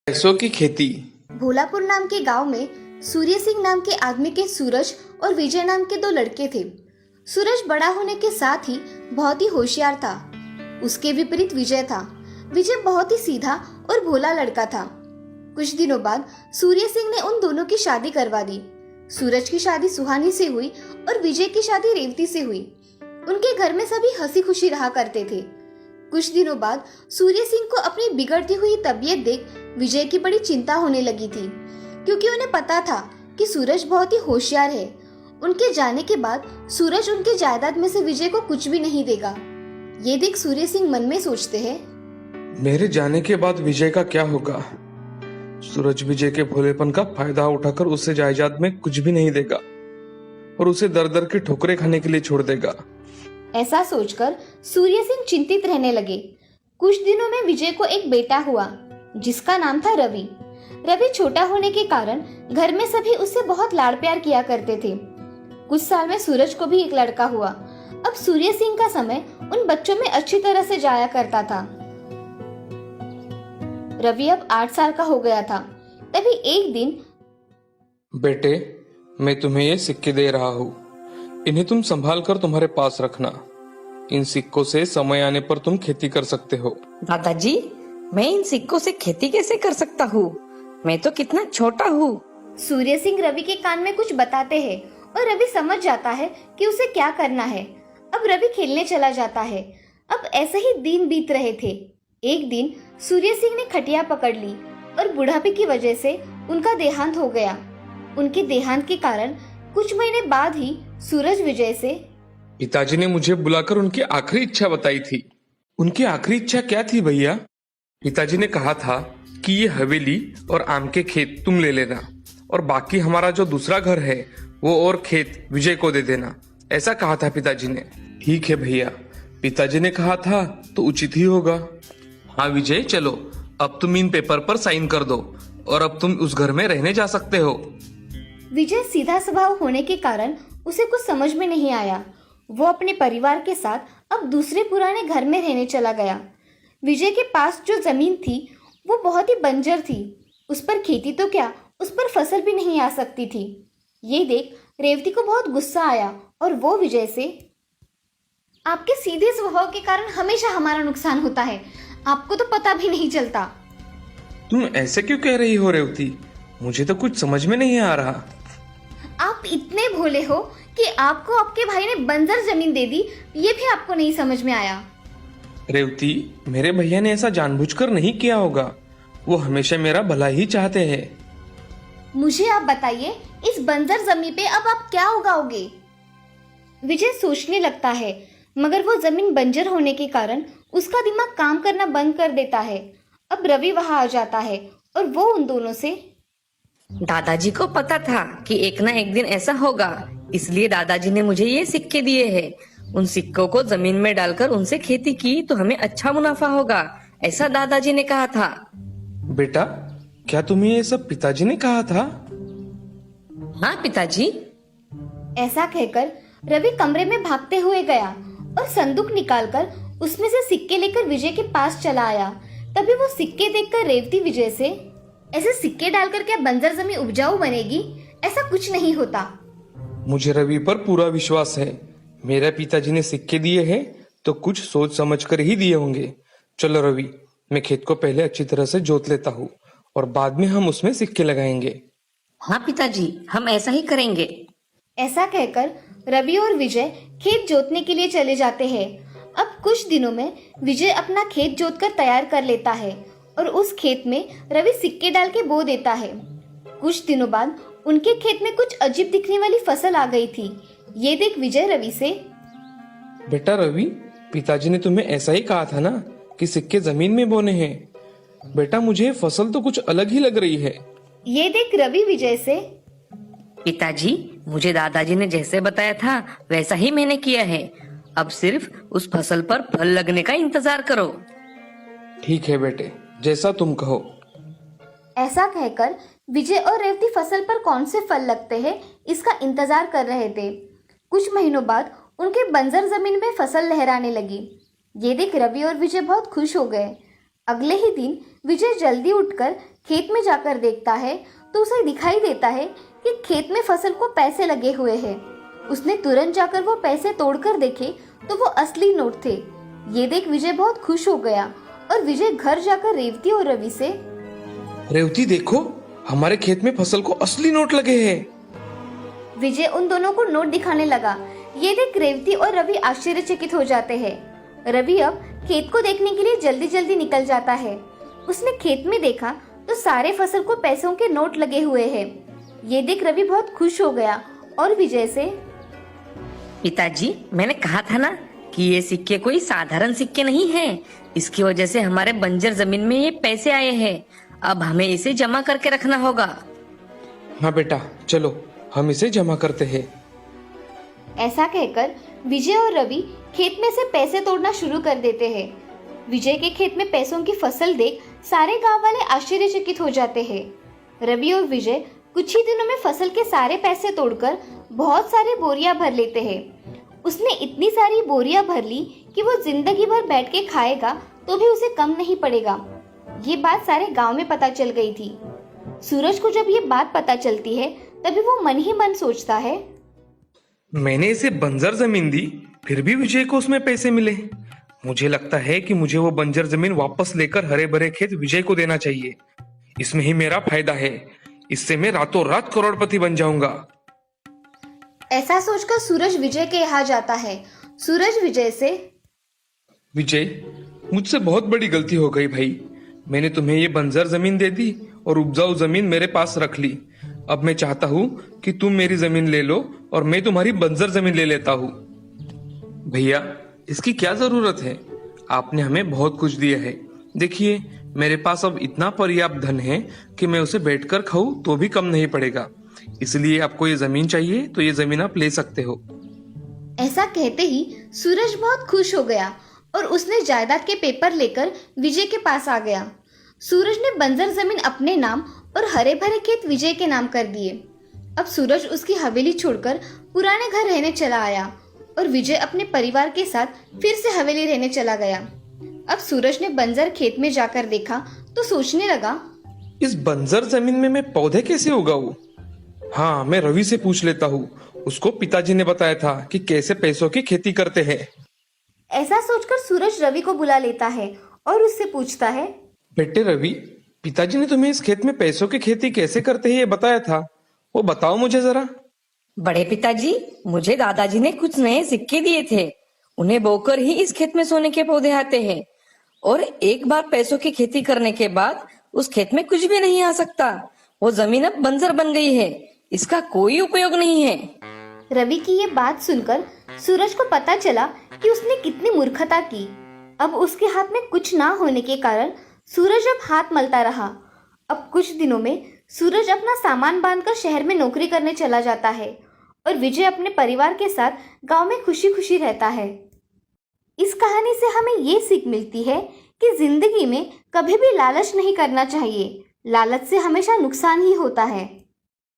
पैसों की खेती। भोलापुर नाम के गांव में सूर्य सिंह नाम के आदमी के सूरज और विजय नाम के दो लड़के थे। सूरज बड़ा होने के साथ ही बहुत ही होशियार था। उसके विपरीत विजय था। विजय बहुत ही सीधा और भोला लड़का था। कुछ दिनों बाद सूर्य सिंह ने उन दोनों की शादी करवा दी। सूरज की शादी सुहानी से हुई और विजय की शादी रेवती से हुई। उनके घर में सभी हंसी खुशी रहा करते थे। कुछ दिनों बाद सूर्य सिंह को अपनी बिगड़ती हुई तबीयत देख विजय की बड़ी चिंता होने लगी थी, क्योंकि उन्हें पता था कि सूरज बहुत ही होशियार है। उनके जाने के बाद सूरज उनकी जायदाद में से विजय को कुछ भी नहीं देगा। ये देख सूर्य सिंह मन में सोचते हैं, मेरे जाने के बाद विजय का क्या होगा? सूरज विजय के भोलेपन का फायदा उठाकर उसे जायदाद में कुछ भी नहीं देगा और उसे दर दर के ठोकरें खाने के लिए छोड़ देगा। ऐसा सोचकर सूर्य सिंह चिंतित रहने लगे। कुछ दिनों में विजय को एक बेटा हुआ जिसका नाम था रवि। रवि छोटा होने के कारण घर में सभी उससे बहुत लाड़ प्यार किया करते थे। कुछ साल में सूरज को भी एक लड़का हुआ। अब सूर्य सिंह का समय उन बच्चों में अच्छी तरह से जाया करता था। रवि अब 8 साल का हो गया था। तभी एक दिन, बेटे, मैं तुम्हें ये सिक्के दे रहा हूँ, इन्हें तुम संभाल कर तुम्हारे पास रखना। इन सिक्कों से समय आने पर तुम खेती कर सकते हो। दादाजी, मैं इन सिक्कों से खेती कैसे कर सकता हूँ? मैं तो कितना छोटा हूँ। सूर्य सिंह रवि के कान में कुछ बताते हैं और रवि समझ जाता है कि उसे क्या करना है। अब रवि खेलने चला जाता है। अब ऐसे ही दिन बीत रहे थे। एक दिन सूर्य सिंह ने खटिया पकड़ ली और बुढ़ापे की वजह से उनका देहांत हो गया। उनके देहांत के कारण कुछ महीने बाद ही सूरज विजय से, पिताजी ने मुझे बुलाकर उनकी आखिरी इच्छा बताई थी। उनकी आखिरी इच्छा क्या थी भैया? पिताजी ने कहा था कि ये हवेली और आम के खेत तुम ले लेना और बाकी हमारा जो दूसरा घर है वो और खेत विजय को दे देना, ऐसा कहा था पिताजी ने। ठीक है भैया, पिताजी ने कहा था तो उचित ही होगा। हाँ विजय, चलो अब तुम इन पेपर पर साइन कर दो और अब तुम उस घर में रहने जा सकते हो। विजय सीधा स्वभाव होने के कारण उसे कुछ समझ में नहीं आया। वो अपने परिवार के साथ अब दूसरे पुराने घर में रहने चला गया। विजय के पास जो जमीन थी वो बहुत ही बंजर थी। उस पर खेती तो क्या, उस पर फसल भी नहीं आ सकती थी। ये देख रेवती को बहुत गुस्सा आया और वो विजय से, आपके सीधे स्वभाव के कारण हमेशा हमारा नुकसान होता है, आपको तो पता भी नहीं चलता। तुम ऐसे क्यों कह रही हो रेवती? मुझे तो कुछ समझ में नहीं आ रहा। आप इतने भोले हो कि आपको आपके भाई ने बंजर जमीन दे दी, ये भी आपको नहीं समझ में आया। रेवती, मेरे भैया ने ऐसा जानबूझकर नहीं किया होगा। वो हमेशा मेरा भला ही चाहते हैं। मुझे आप बताइए, इस बंजर जमीन पे अब आप क्या उगाओगे? विजय सोचने लगता है, मगर वो जमीन बंजर होने के कारण उसका दिमाग काम करना बंद कर देता है। अब रवि वहां आ जाता है और वो उन दोनों से, दादाजी को पता था कि एक ना एक दिन ऐसा होगा, इसलिए दादाजी ने मुझे ये सिक्के दिए हैं। उन सिक्कों को जमीन में डालकर उनसे खेती की तो हमें अच्छा मुनाफा होगा, ऐसा दादाजी ने कहा था। बेटा, क्या तुम्हें ये सब पिताजी ने कहा था? हाँ पिताजी। ऐसा कहकर रवि कमरे में भागते हुए गया और संदूक निकालकर उसमें से सिक्के लेकर विजय के पास चला आया। तभी वो सिक्के देखकर रेवती विजय से, ऐसे सिक्के डालकर क्या बंजर जमीन उपजाऊ बनेगी? ऐसा कुछ नहीं होता। मुझे रवि पर पूरा विश्वास है। मेरे पिताजी ने सिक्के दिए हैं तो कुछ सोच समझ कर ही दिए होंगे। चलो रवि, मैं खेत को पहले अच्छी तरह से जोत लेता हूँ और बाद में हम उसमें सिक्के लगाएंगे। हाँ पिताजी, हम ऐसा ही करेंगे। ऐसा कहकर रवि और विजय खेत जोतने के लिए चले जाते हैं। अब कुछ दिनों में विजय अपना खेत जोतकर तैयार कर लेता है और उस खेत में रवि सिक्के डाल के बो देता है। कुछ दिनों बाद उनके खेत में कुछ अजीब दिखने वाली फसल आ गई थी। ये देख विजय रवि से, बेटा रवि, पिताजी ने तुम्हें ऐसा ही कहा था ना कि सिक्के जमीन में बोने हैं। बेटा, मुझे फसल तो कुछ अलग ही लग रही है। ये देख रवि विजय से, पिताजी, मुझे दादाजी ने जैसे बताया था वैसा ही मैंने किया है। अब सिर्फ उस फसल पर फल लगने का इंतजार करो। ठीक है बेटे, जैसा तुम कहो। ऐसा कहकर विजय और रेवती फसल पर कौन से फल लगते हैं इसका इंतजार कर रहे थे। कुछ महीनों बाद उनके बंजर जमीन में फसल लहराने लगी। ये देख रवि और विजय बहुत खुश हो गए। अगले ही दिन विजय जल्दी उठकर खेत में जाकर देखता है तो उसे दिखाई देता है कि खेत में फसल को पैसे लगे हुए हैं। उसने तुरंत जाकर वो पैसे तोड़कर देखे तो वो असली नोट थे। ये देख विजय बहुत खुश हो गया और विजय घर जाकर रेवती और रवि से, रेवती देखो, हमारे खेत में फसल को असली नोट लगे हैं। विजय उन दोनों को नोट दिखाने लगा। ये देख रेवती और रवि आश्चर्यचकित हो जाते हैं। रवि अब खेत को देखने के लिए जल्दी जल्दी निकल जाता है। उसने खेत में देखा तो सारे फसल को पैसों के नोट लगे हुए हैं। ये देख रवि बहुत खुश हो गया और विजय से, पिताजी, मैंने कहा था ना कि ये सिक्के कोई साधारण सिक्के नहीं हैं। इसकी वजह से हमारे बंजर जमीन में ये पैसे आए हैं। अब हमें इसे जमा करके रखना होगा। हाँ बेटा, चलो हम इसे जमा करते हैं। ऐसा कहकर विजय और रवि खेत में से पैसे तोड़ना शुरू कर देते हैं। विजय के खेत में पैसों की फसल देख सारे गांव वाले आश्चर्यचकित हो जाते हैं। रवि और विजय कुछ ही दिनों में फसल के सारे पैसे तोड़कर बहुत सारी बोरियां भर लेते हैं। उसने इतनी सारी बोरियां भर ली कि वो जिंदगी भर बैठ के खाएगा तो भी उसे कम नहीं पड़ेगा। ये बात सारे गांव में पता चल गई थी। सूरज को जब ये बात पता चलती है तभी वो मन ही मन सोचता है, मैंने इसे बंजर जमीन दी, फिर भी विजय को उसमें पैसे मिले। मुझे लगता है कि मुझे वो बंजर जमीन वापस लेकर हरे भरे खेत विजय को देना चाहिए। इसमें ही मेरा फायदा है। इससे मैं रातों रात करोड़पति बन जाऊंगा। ऐसा सोचकर सूरज विजय के यहाँ जाता है। सूरज विजय से, विजय, मुझसे बहुत बड़ी गलती हो गई भाई। मैंने तुम्हें ये बंजर जमीन दे दी और उपजाऊ जमीन मेरे पास रख ली। अब मैं चाहता हूँ कि तुम मेरी जमीन ले लो और मैं तुम्हारी बंजर जमीन ले लेता हूँ। भैया, इसकी क्या जरूरत है? आपने हमें बहुत कुछ दिया है। देखिए, मेरे पास अब इतना पर्याप्त धन है कि मैं उसे बैठकर खाऊं तो भी कम नहीं पड़ेगा। इसलिए आपको ये जमीन चाहिए तो ये जमीन आप ले सकते हो। ऐसा कहते ही सूरज बहुत खुश हो गया और उसने जायदाद के पेपर लेकर विजय के पास आ गया। सूरज ने बंजर जमीन अपने नाम और हरे भरे खेत विजय के नाम कर दिए। अब सूरज उसकी हवेली छोड़कर पुराने घर रहने चला आया और विजय अपने परिवार के साथ फिर से हवेली रहने चला गया। अब सूरज ने बंजर खेत में जाकर देखा तो सोचने लगा, इस बंजर जमीन में मैं पौधे कैसे उगाऊं? हाँ, मैं रवि से पूछ लेता हूँ। उसको पिताजी ने बताया था कि कैसे पैसों की खेती करते हैं। ऐसा सोचकर सूरज रवि को बुला लेता है और उससे पूछता है, बेटे रवि, पिताजी ने तुम्हें इस खेत में पैसों की खेती कैसे करते हैं ये बताया था, वो बताओ मुझे जरा। बड़े पिताजी, मुझे दादाजी ने कुछ नए सिक्के दिए थे। उन्हें बोकर ही इस खेत में सोने के पौधे आते हैं और एक बार पैसों की खेती करने के बाद उस खेत में कुछ भी नहीं आ सकता। वो जमीन अब बंजर बन गई है। इसका कोई उपयोग नहीं है। रवि की ये बात सुनकर सूरज को पता चला कि उसने कितनी मूर्खता की। अब उसके हाथ में कुछ ना होने के कारण सूरज अब हाथ मलता रहा। अब कुछ दिनों में सूरज अपना सामान बांधकर शहर में नौकरी करने चला जाता है और विजय अपने परिवार के साथ गांव में खुशी खुशी रहता है। इस कहानी से हमें ये सीख मिलती है कि जिंदगी में कभी भी लालच नहीं करना चाहिए। लालच से हमेशा नुकसान ही होता है।